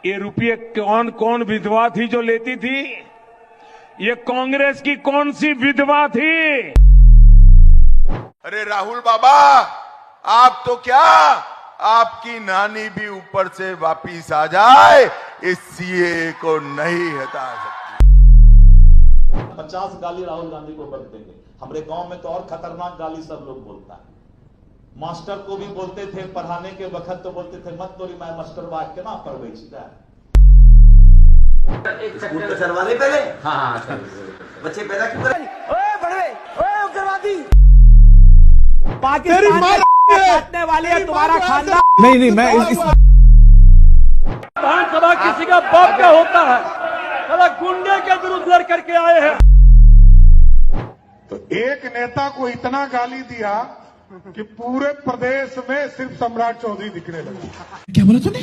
ये रुपये कौन कौन विधवा थी जो लेती थी? ये कांग्रेस की कौन सी विधवा थी? अरे राहुल बाबा, आप तो क्या, आपकी नानी भी ऊपर से वापिस आ जाए, इस सीए को नहीं हटा सकती। 50 गाली राहुल गांधी को बक देंगे। हमारे गांव में तो और खतरनाक गाली सब लोग बोलता है। मास्टर को भी बोलते थे, पढ़ाने के वक्त तो बोलते थे मत तोरी मैं मास्टर बात के ना पढ़वे स्कूल पे सरवाने पहले। हाँ बच्चे पैदा क्यों करें? ओए बड़वे, ओए उग्रवादी, पाकिस्तान काटने वाले है तुम्हारा खानदान। नहीं मैं इस विधानसभा किसी का बाप का होता है, साला गुंडे के विरुद्ध लड़ करके आए हैं। तो एक नेता को इतना गाली दिया कि पूरे प्रदेश में सिर्फ सम्राट चौधरी दिखने लगा। क्या बोला तूने?